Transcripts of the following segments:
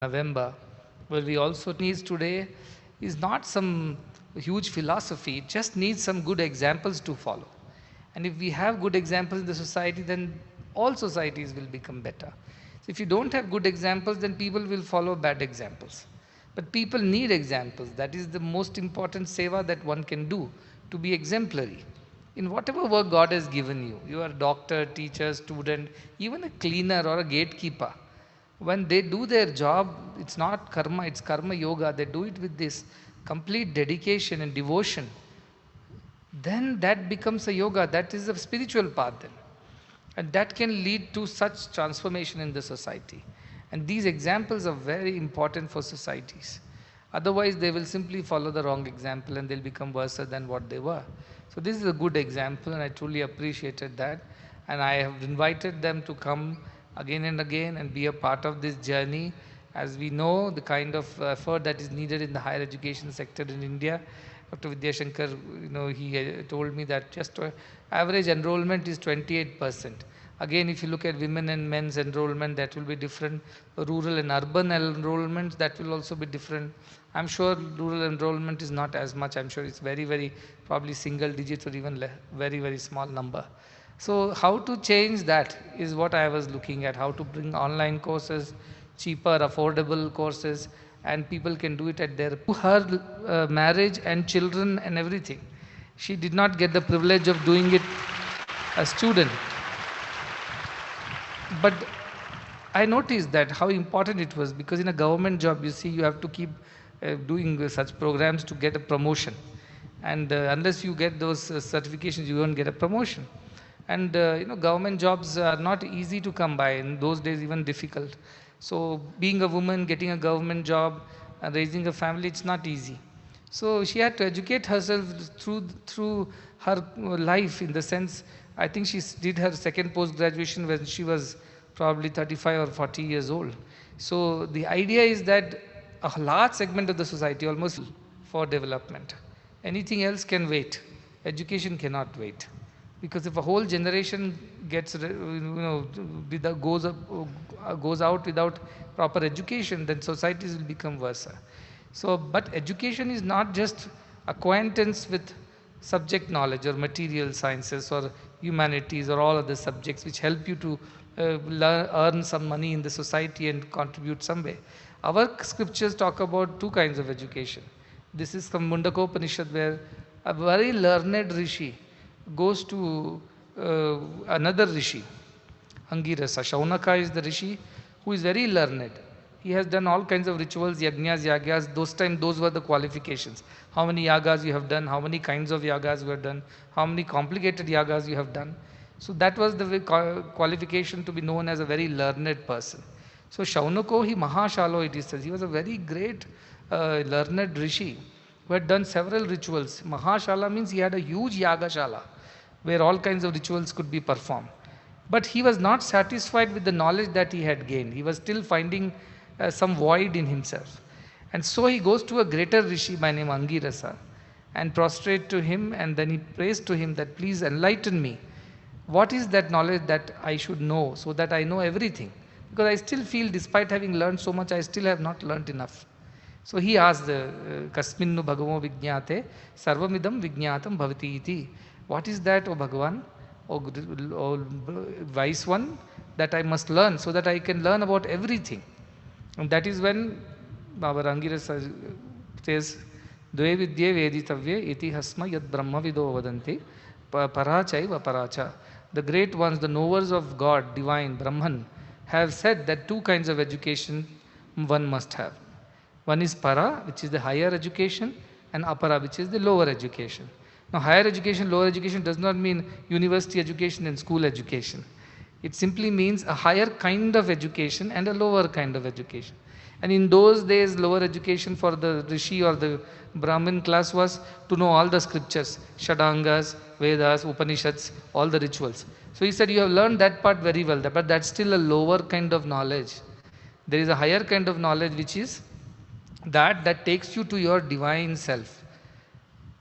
November, where we also needs today is not some huge philosophy, it just needs some good examples to follow. And if we have good examples in the society, then all societies will become better. So if you don't have good examples, then people will follow bad examples. But people need examples. That is the most important seva that one can do, to be exemplary. In whatever work God has given you, you are a doctor, teacher, student, even a cleaner or a gatekeeper. When they do their job, it's not karma, it's karma yoga. They do it with this complete dedication and devotion. Then that becomes a yoga, that is a spiritual path then. And that can lead to such transformation in the society. And these examples are very important for societies. Otherwise, they will simply follow the wrong example and they'll become worse than what they were. So this is a good example and I truly appreciated that. And I have invited them to come again and again and be a part of this journey. As we know, the kind of effort that is needed in the higher education sector in India. Dr. Vidya Shankar, he told me that just average enrollment is 28%. Again, if you look at women and men's enrollment, that will be different. Rural and urban enrollment, that will also be different. I'm sure rural enrollment is not as much. I'm sure it's very, very probably single digit or even very, very small number. So how to change that is what I was looking at, how to bring online courses, cheaper, affordable courses, and people can do it at their her marriage and children and everything. She did not get the privilege of doing it as student. But I noticed that how important it was, because in a government job, you see, you have to keep doing such programs to get a promotion. And unless you get those certifications, you won't get a promotion. And government jobs are not easy to come by. In those days, even difficult. So being a woman, getting a government job, and raising a family, it's not easy. So she had to educate herself through her life, in the sense, I think she did her second post-graduation when she was probably 35 or 40 years old. So the idea is that a large segment of the society, almost for development. Anything else can wait. Education cannot wait. Because if a whole generation gets, goes out without proper education, then societies will become worse. So, but education is not just acquaintance with subject knowledge or material sciences or humanities or all other subjects which help you to earn some money in the society and contribute some way. Our scriptures talk about two kinds of education. This is from Mundakopanishad, where a very learned rishi goes to another rishi, Angirasa. Shaunaka is the rishi who is very learned. He has done all kinds of rituals, yagnas, yagas. Those times, those were the qualifications. How many yagas you have done, how many kinds of yagas you have done, how many complicated yagas you have done. So that was the qualification to be known as a very learned person. So Shaunako hi Mahashalo, it is says. He was a very great learned rishi who had done several rituals. Mahashala means he had a huge yagashala where all kinds of rituals could be performed. But he was not satisfied with the knowledge that he had gained. He was still finding some void in himself. And so he goes to a greater rishi by name Angirasa and prostrate to him, and then he prays to him that please enlighten me. What is that knowledge that I should know, so that I know everything? Because I still feel, despite having learned so much, I still have not learned enough. So he asked, Kasminnu Bhagavo Vijñate Sarvamidam Vijñatam Bhavati iti. What is that, O Bhagavan, O wise one, that I must learn, so that I can learn about everything? And that is when our Angirasa says, Dve vidye veditavye iti hasma yad brahma vido vadanti parachaiva paracha. The great ones, the knowers of God, divine, Brahman, have said that two kinds of education one must have. One is para, which is the higher education, and apara, which is the lower education. Now, higher education, lower education does not mean university education and school education. It simply means a higher kind of education and a lower kind of education. And in those days, lower education for the Rishi or the Brahmin class was to know all the scriptures, Shadangas, Vedas, Upanishads, all the rituals. So he said, you have learned that part very well, but that's still a lower kind of knowledge. There is a higher kind of knowledge which is that takes you to your divine self.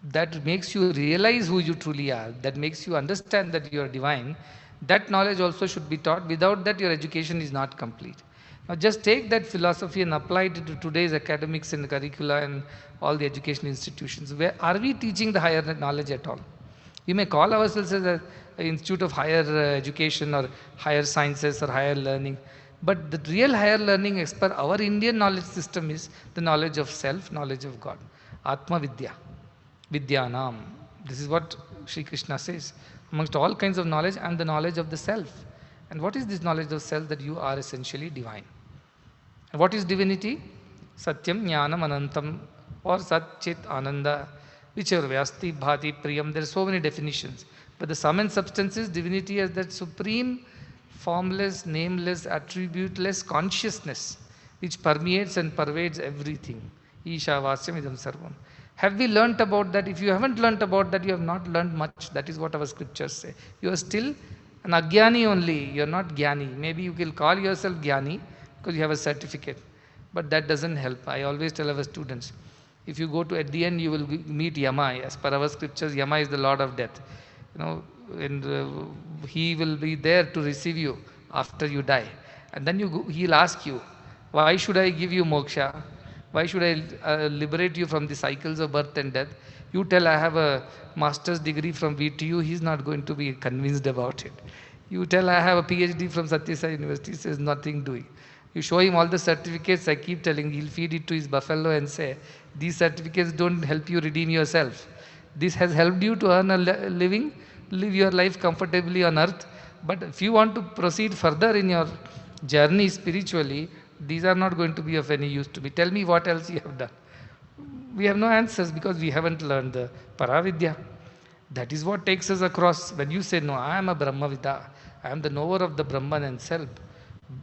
That makes you realize who you truly are, that makes you understand that you are divine. That knowledge also should be taught. Without that, your education is not complete. Now just take that philosophy and apply it to today's academics and curricula and all the education institutions. Where are we teaching the higher knowledge at all? We may call ourselves as an institute of higher education or higher sciences or higher learning. But the real higher learning as per our Indian knowledge system is the knowledge of self, knowledge of God. Atma Vidya, Vidyanam. This is what Sri Krishna says. Amongst all kinds of knowledge and the knowledge of the self. And what is this knowledge of self? That you are essentially divine. And what is divinity? Satyam, Jnanam, Anantam, or Sat, Chit, Ananda, whichever way, Asti, Bhati, Priyam. There are so many definitions. But the sum and substance is divinity as that supreme, formless, nameless, attributeless consciousness which permeates and pervades everything. Isha Vasyam Idam Sarvam. Have we learnt about that? If you haven't learnt about that, you have not learnt much. That is what our scriptures say. You are still an Agyani only. You are not Gyani. Maybe you will call yourself Gyani because you have a certificate. But that doesn't help. I always tell our students, if you go to, at the end, you will meet Yama. As per our scriptures, Yama is the Lord of Death. You know, and he will be there to receive you after you die. And then he'll ask you, why should I give you moksha? Why should I liberate you from the cycles of birth and death? You tell I have a master's degree from VTU, he's not going to be convinced about it. You tell I have a PhD from Satyasai University, he says nothing doing. You show him all the certificates, I keep telling, he'll feed it to his buffalo and say, these certificates don't help you redeem yourself. This has helped you to earn a living, live your life comfortably on earth. But if you want to proceed further in your journey spiritually, these are not going to be of any use to me. Tell me what else you have done. We have no answers because we haven't learned the Paravidya. That is what takes us across. When you say, no, I am a Brahmavida, I am the knower of the Brahman and self.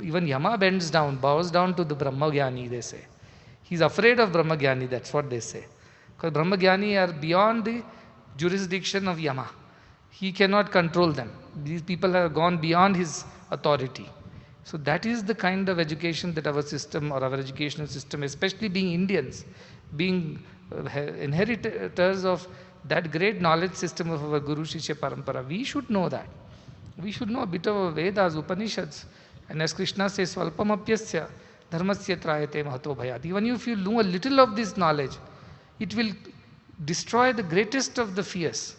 Even Yama bends down, bows down to the Brahmagyani, they say. He's afraid of Brahmagyani, that's what they say. Because Brahmagyani are beyond the jurisdiction of Yama. He cannot control them. These people have gone beyond his authority. So that is the kind of education that our system or our educational system, especially being Indians, being inheritors of that great knowledge system of our Guru Shishya Parampara, we should know that. We should know a bit of our Vedas, Upanishads. And as Krishna says, Svalpamapyasya dharmasya trayate mahato bhayat. Even if you know a little of this knowledge, it will destroy the greatest of the fears.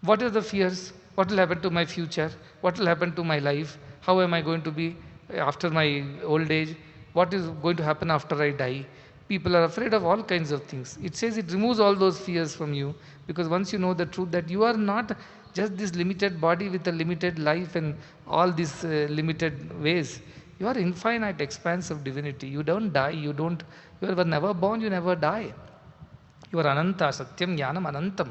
What are the fears? What will happen to my future? What will happen to my life? How am I going to be after my old age? What is going to happen after I die? People are afraid of all kinds of things. It says it removes all those fears from you, because once you know the truth that you are not just this limited body with a limited life and all these limited ways. You are infinite expanse of divinity. You don't die. You were never born. You never die. You are Ananta, Satyam, Jnanam, Anantam.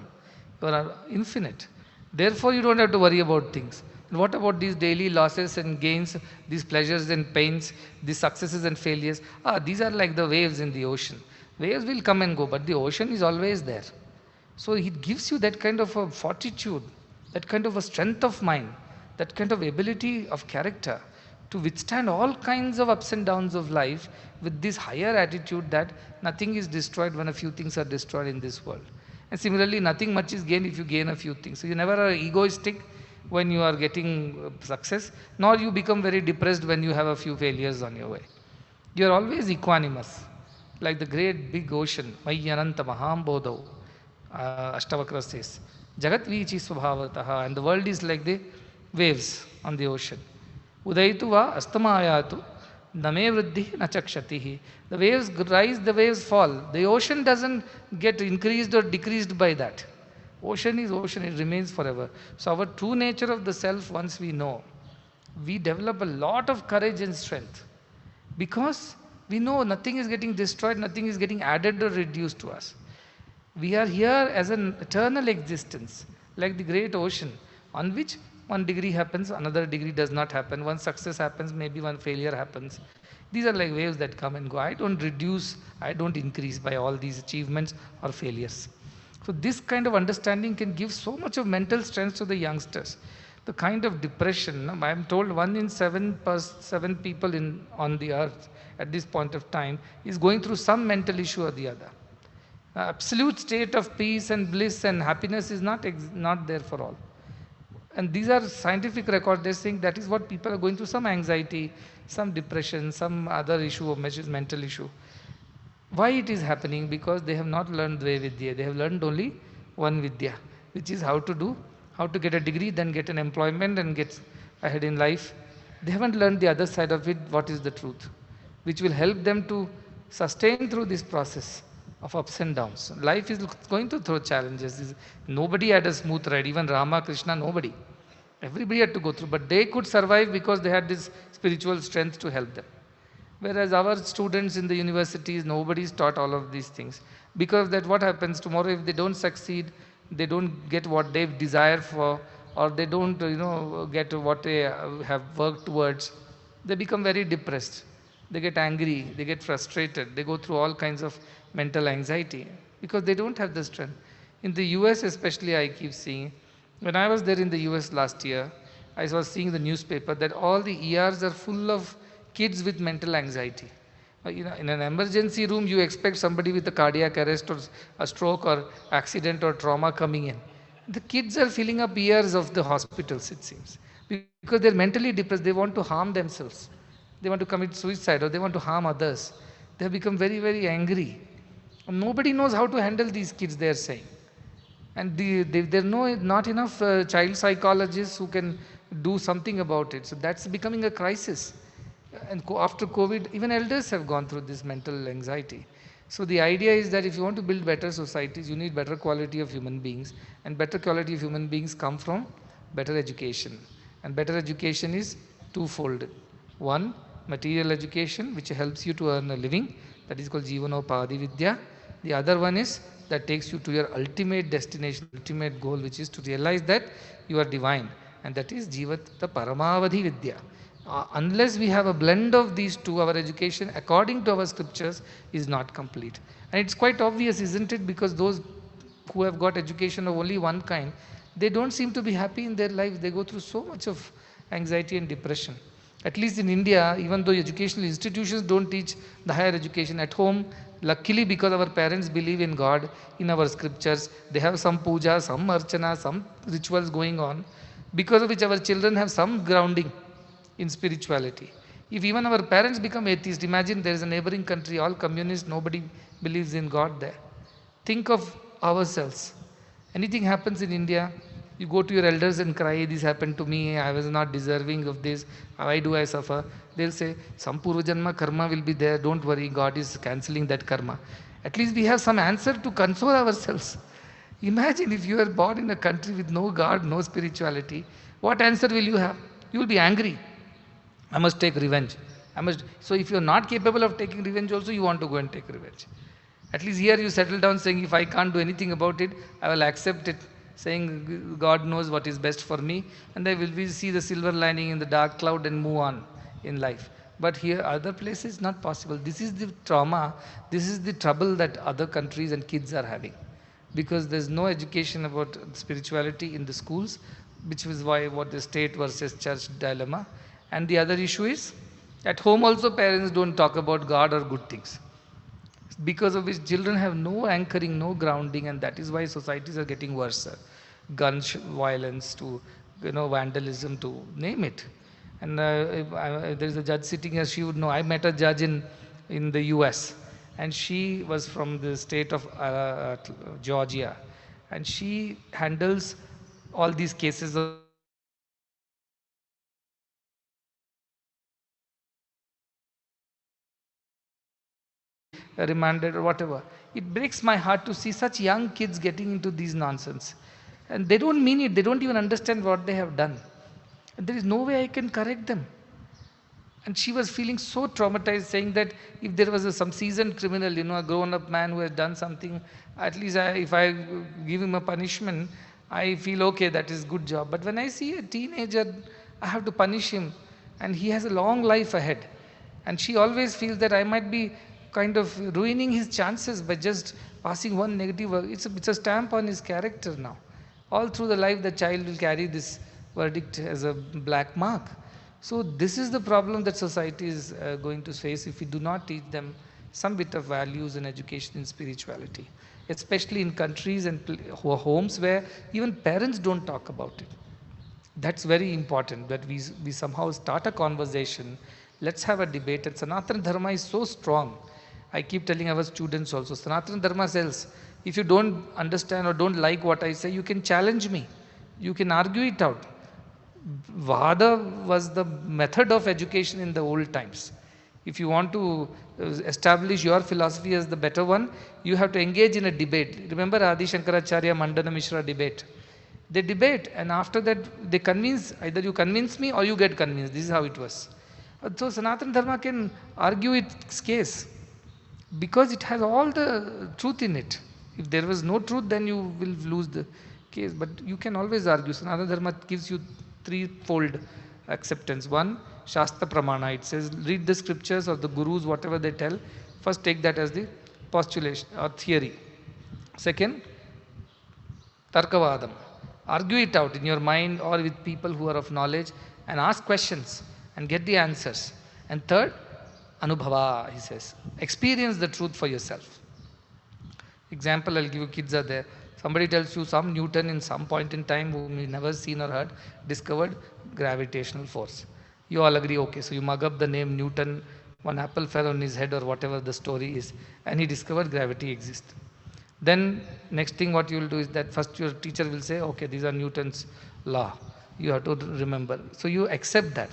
You are infinite. Therefore, you don't have to worry about things. And what about these daily losses and gains, these pleasures and pains, these successes and failures? These are like the waves in the ocean. Waves will come and go, but the ocean is always there. So it gives you that kind of a fortitude, that kind of a strength of mind, that kind of ability of character to withstand all kinds of ups and downs of life with this higher attitude that nothing is destroyed when a few things are destroyed in this world. And similarly, nothing much is gained if you gain a few things. So you never are egoistic when you are getting success, nor you become very depressed when you have a few failures on your way. You are always equanimous, like the great big ocean. Mayi ananta maham bodho, Ashtavakra says. Jagat vichi svabhavataha, and the world is like the waves on the ocean. Udaitu va astamayatu, name vriddhi na chakshatihi. The waves rise, the waves fall. The ocean doesn't get increased or decreased by that. Ocean is ocean, it remains forever. So our true nature of the self, once we know, we develop a lot of courage and strength. Because we know nothing is getting destroyed, nothing is getting added or reduced to us. We are here as an eternal existence, like the great ocean, on which one degree happens, another degree does not happen. One success happens, maybe one failure happens. These are like waves that come and go. I don't reduce, I don't increase by all these achievements or failures. So this kind of understanding can give so much of mental strength to the youngsters. The kind of depression, I am told 1 in 7 people on the earth at this point of time is going through some mental issue or the other. Absolute state of peace and bliss and happiness is not there for all. And these are scientific records. They're saying that is what people are going through, some anxiety, some depression, some other issue of mental issue. Why it is happening? Because they have not learned Dve Vidya. They have learned only one Vidya, which is how to get a degree, then get an employment and get ahead in life. They haven't learned the other side of it, what is the truth, which will help them to sustain through this process of ups and downs. Life is going to throw challenges. Nobody had a smooth ride, even Rama, Krishna, nobody. Everybody had to go through, but they could survive because they had this spiritual strength to help them. Whereas our students in the universities, nobody is taught all of these things. Because that what happens tomorrow if they don't succeed, they don't get what they desire for, or they don't get what they have worked towards, they become very depressed. They get angry, they get frustrated, they go through all kinds of mental anxiety because they don't have the strength. In the US especially, I keep seeing, when I was there in the US last year, I was seeing the newspaper that all the ERs are full of kids with mental anxiety. In an emergency room, you expect somebody with a cardiac arrest or a stroke or accident or trauma coming in. The kids are filling up ERs of the hospitals, it seems, because they're mentally depressed. They want to harm themselves. They want to commit suicide or they want to harm others. They have become very, very angry. And nobody knows how to handle these kids, they are saying. And there are not enough child psychologists who can do something about it. So that's becoming a crisis. And after COVID, even elders have gone through this mental anxiety. So the idea is that if you want to build better societies, you need better quality of human beings. And better quality of human beings come from better education. And better education is twofold. One, material education, which helps you to earn a living. That is called Jivanopadhi Vidya. The other one is that takes you to your ultimate destination, ultimate goal, which is to realize that you are divine. And that is Jivata Paramavadhi Vidya. Unless we have a blend of these two, our education, according to our scriptures, is not complete. And it's quite obvious, isn't it? Because those who have got education of only one kind, they don't seem to be happy in their lives. They go through so much of anxiety and depression. At least in India, even though educational institutions don't teach the higher education at home, luckily because our parents believe in God, in our scriptures, they have some puja, some archana, some rituals going on, because of which our children have some grounding in spirituality. If even our parents become atheists, imagine there is a neighboring country, all communist, nobody believes in God there. Think of ourselves. Anything happens in India, you go to your elders and cry, this happened to me, I was not deserving of this, why do I suffer? They'll say, some Purvajanma karma will be there, don't worry, God is cancelling that karma. At least we have some answer to console ourselves. Imagine if you are born in a country with no God, no spirituality, what answer will you have? You will be angry. I must take revenge. So if you are not capable of taking revenge also, you want to go and take revenge. At least here you settle down saying, if I can't do anything about it, I will accept it, saying God knows what is best for me, and I will see the silver lining in the dark cloud and move on in life. But here, other places, not possible. This is the trauma, this is the trouble that other countries and kids are having. Because there's no education about spirituality in the schools, which is why what the state versus church dilemma. And the other issue is, at home also parents don't talk about God or good things. Because of which children have no anchoring, no grounding, and that is why societies are getting worse. Violence to, vandalism to name it. And there is a judge sitting here, she would know. I met a judge in the US, and she was from the state of Georgia, and she handles all these cases of remanded or whatever. It breaks my heart to see such young kids getting into these nonsense. And they don't mean it, they don't even understand what they have done. And there is no way I can correct them. And she was feeling so traumatized, saying that if there was some seasoned criminal, a grown-up man who has done something, at least if I give him a punishment, I feel okay, that is good job. But when I see a teenager, I have to punish him, and he has a long life ahead. And she always feels that I might be kind of ruining his chances by just passing one negative word. It's a stamp on his character now. All through the life, the child will carry this verdict as a black mark. So this is the problem that society is going to face if we do not teach them some bit of values and education in spirituality, especially in countries and homes where even parents don't talk about it. That's very important, that we somehow start a conversation. Let's have a debate. And Sanatana Dharma is so strong. I keep telling our students also, Sanatana Dharma says, if you don't understand or don't like what I say, you can challenge me. You can argue it out. Vada was the method of education in the old times. If you want to establish your philosophy as the better one, you have to engage in a debate. Remember Adi Shankaracharya Mandana Mishra debate? They debate, and after that they convince, either you convince me or you get convinced. This is how it was. So Sanatana Dharma can argue its case because it has all the truth in it. If there was no truth, then you will lose the case. But you can always argue. Sanatana Dharma gives you threefold acceptance. One, Shastra Pramana. It says, read the scriptures or the gurus, whatever they tell. First, take that as the postulation or theory. Second, Tarkavadam. Argue it out in your mind or with people who are of knowledge and ask questions and get the answers. And third, Anubhava, he says. Experience the truth for yourself. Example, I'll give you, kids are there. Somebody tells you some Newton in some point in time whom you never seen or heard discovered gravitational force. You all agree, okay, so you mug up the name Newton, one apple fell on his head or whatever the story is, and he discovered gravity exists. Then next thing what you will do is that first your teacher will say, okay, these are Newton's law. You have to remember. So you accept that.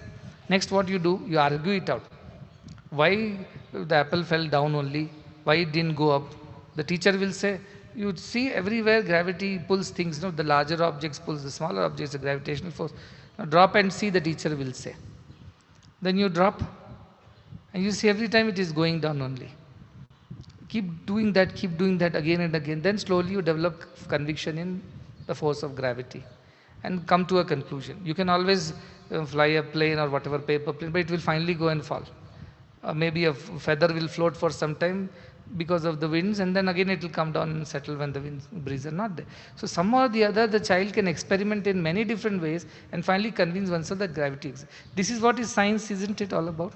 Next what you do, you argue it out. Why the apple fell down only? Why it didn't go up? The teacher will say, you see everywhere gravity pulls things, no? The larger objects pulls the smaller objects, the gravitational force. Now drop and see, the teacher will say. Then you drop and you see every time it is going down only. Keep doing that again and again. Then slowly you develop conviction in the force of gravity and come to a conclusion. You can always fly a plane or whatever, paper plane, but it will finally go and fall. Maybe a feather will float for some time because of the winds, and then again it will come down and settle when the winds breeze are not there. So somehow or the other the child can experiment in many different ways and finally convince oneself that gravity exists. This is what is science, isn't it all about?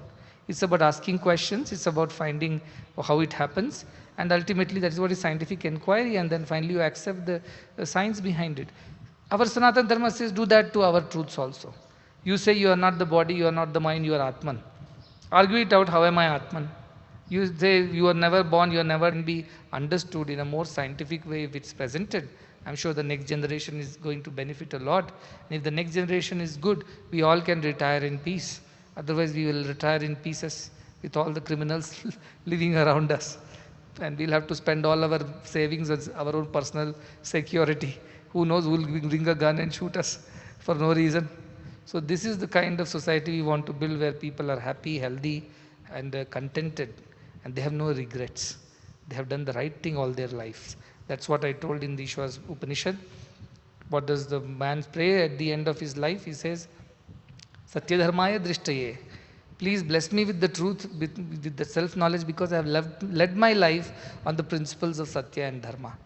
It's about asking questions, it's about finding how it happens, and ultimately that is what is scientific inquiry, and then finally you accept the science behind it. Our Sanatana Dharma says do that to our truths also. You say you are not the body, you are not the mind, you are Atman. Argue it out, how am I Atman? You say you are never born, you are never can be understood in a more scientific way if it's presented. I'm sure the next generation is going to benefit a lot. And if the next generation is good, we all can retire in peace. Otherwise, we will retire in pieces with all the criminals living around us. And we'll have to spend all our savings as our own personal security. Who knows who will bring a gun and shoot us for no reason. So this is the kind of society we want to build, where people are happy, healthy, and contented, and they have no regrets. They have done the right thing all their lives. That's what I told in the Ishwas Upanishad. What does the man pray at the end of his life? He says, Satya Dharmaya Drishtaye. Please bless me with the truth, with the self-knowledge, because I have led my life on the principles of Satya and Dharma.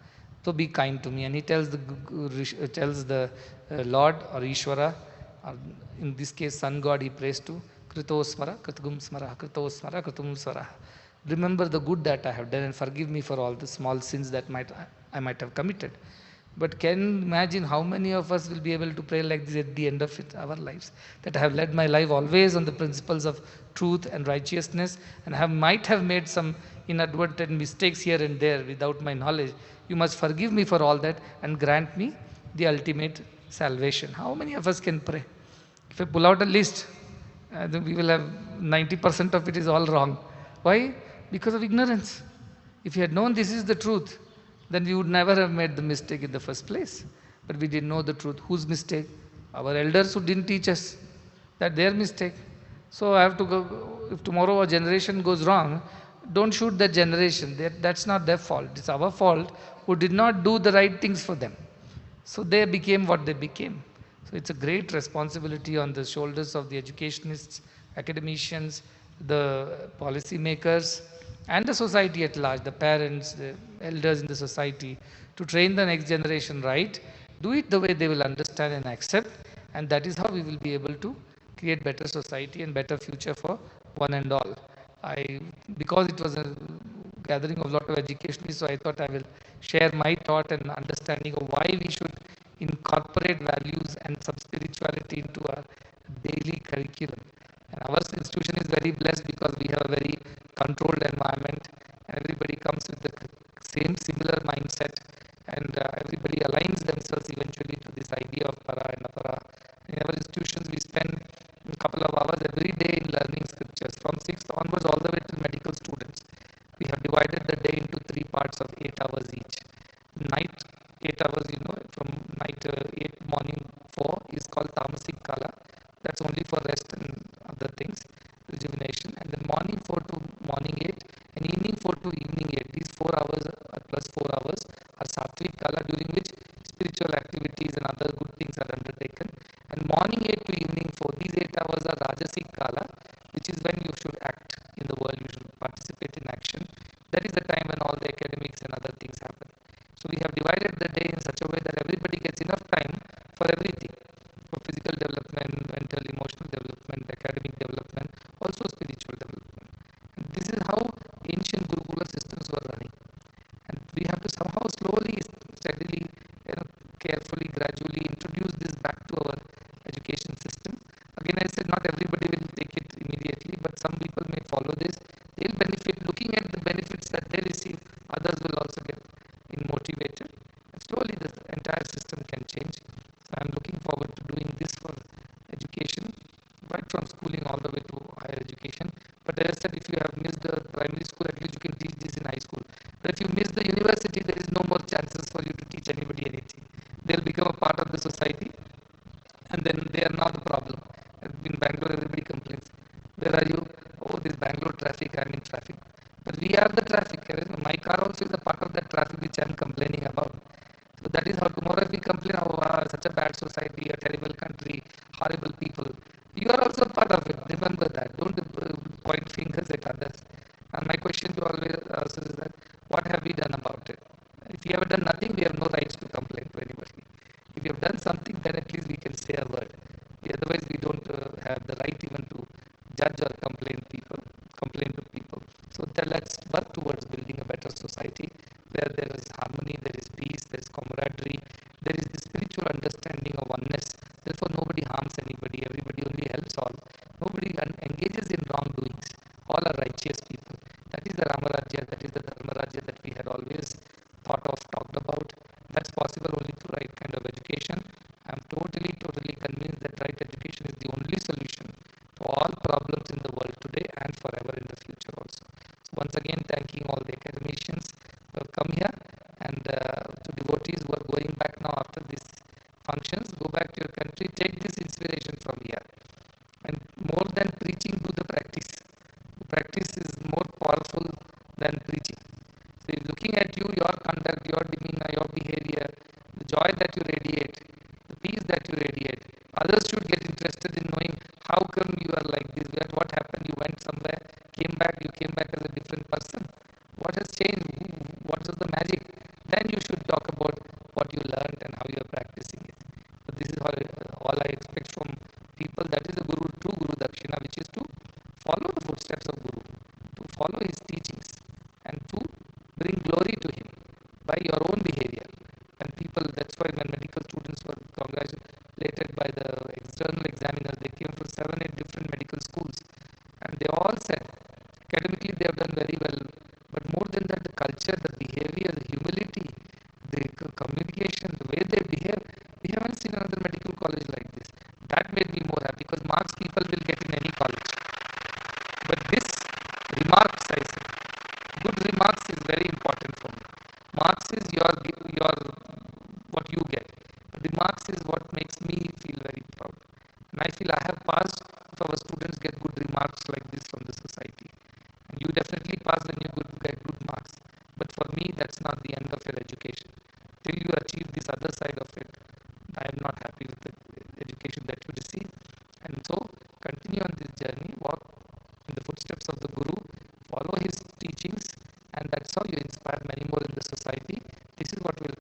So be kind to me. And he tells the Lord or Ishvara, or in this case Sun God, he prays to, Kritosmara, Kritgum Smara, Kritosmara, Kritum Swara. Remember the good that I have done and forgive me for all the small sins that I might have committed. But can you imagine how many of us will be able to pray like this at the end of our lives? That I have led my life always on the principles of truth and righteousness, and might have made some inadvertent mistakes here and there without my knowledge. You must forgive me for all that and grant me the ultimate salvation. How many of us can pray? If I pull out a list, then we will have 90% of it is all wrong. Why? Because of ignorance. If you had known this is the truth, then we would never have made the mistake in the first place. But we didn't know the truth. Whose mistake? Our elders who didn't teach us. That's their mistake. So I have to go, if tomorrow a generation goes wrong, don't shoot that generation. That's not their fault. It's our fault who did not do the right things for them. So they became what they became. So it's a great responsibility on the shoulders of the educationists, academicians, the policy makers, and the society at large, the parents, the elders in the society, to train the next generation right, do it the way they will understand and accept, and that is how we will be able to create better society and better future for one and all. Because it was a gathering of a lot of educationists, so I thought I will share my thought and understanding of why we should incorporate values and some spirituality into our daily curriculum. And our institution is very blessed because we have a very controlled environment, and everybody comes with the same similar mindset, and everybody aligns themselves eventually to this idea of para and apara. In our institutions, we spend a couple of hours every day in learning scriptures from 6th onwards all the way to medical students. We have divided the day into 3 parts of 8 hours each. Night 8 hours, from night 8, morning 4 is called Tamasic Kala. That's only for rest and other things, rejuvenation. And then morning 4 to morning 8 and evening 4 to evening 8. These 4 hours plus 4 hours are Sattvic Kala, during which spiritual activities and other good things are undertaken. And morning 8 to evening 4, these 8 hours are Rajasic Kala, which is when you should act in the world, you should participate in action. That is the time when all the academics and other things happen. So we have divided the day in such a way that everybody gets enough time for everything, for physical development, mental, emotional development, academic development, also spiritual development. And this is how ancient Gurukula systems were running. And we have to somehow slowly, steadily, carefully, gradually introduce this back to our education system. Again, I said not everybody will take it immediately, but some people may follow this. They will benefit. Looking at the benefits that they receive, others will also get motivated. And slowly the entire system can change. So I am looking forward to doing this for education, right from schooling all the way to higher education. But as I said, if you have missed the primary school, at least you can teach this in high school. But if you miss the university, there is no more chances for you to teach anybody anything. They'll become a part of the society, and then they are not the problem. In Bangalore, everybody complains. Where are you? Oh, this Bangalore traffic, I'm in traffic. But we are the traffic. My car also is a part of that traffic which I am complaining about. So that is how tomorrow if we complain, oh, such a bad society, a terrible country, horrible people. You are also part of it. Remember that. Don't point fingers at others. And my question to always is that, what have we done about it? If you have done nothing, we have no rights to complain to anybody. If you have done something, then at least we can say a word. Otherwise, we don't have the right even to judge or complain to people. So let's work towards building a better society where there is harmony, there is peace, there is camaraderie, there is the spiritual understanding of oneness. Therefore, nobody harms anybody, everybody only helps all. Nobody engages in wrongdoings. All are righteous people. That is the Ramarajya, that is the Dharmarajya that we had always talked about. That's possible only through right kind of education. I am totally convinced that right education is the only solution to all problems in the world today and forever in the future also. So once again, thanking all the academicians who have come here, and to devotees who are going back now after these functions, go back to your country, take this inspiration from here. And more than preaching, do the practice. Practice is more powerful than preaching. So looking at you, your conduct, your demeanor, your behavior, the joy that you radiate, the peace that you radiate, others should get interested in knowing how come you are like this, what happened, you went somewhere, you came back as a different person. What has changed? What is the magic? Then you should talk about what you learned and how you are practicing it. So this is all I expect from people. That is the true Guru Dakshina, which is to follow the footsteps of Guru, to follow his teachings, and to bring glory to him by your own behavior. And people, that's why when medical students were congratulated by the external examiners, they came from 7-8 different medical schools, and they all said academically they have done very well, but more than that, the culture, the behavior, the humility, the communication, the way they behave, we haven't seen another medical college like this. That made me more happy, because marks people will get in any college. But this remarks, I said, good remarks is very important for me. Marks is your what you get. Remarks is what makes me feel very proud. And I feel I have passed if our students get good remarks like this from the society. And you definitely pass when you get good marks. But for me, that's not the end of your education. Till you achieve this other side of it, I am not happy with the education that you receive. And so, continue on this journey, walk in the footsteps of the Guru, follow his teachings, and that's how you inspire many more in the society. This is what will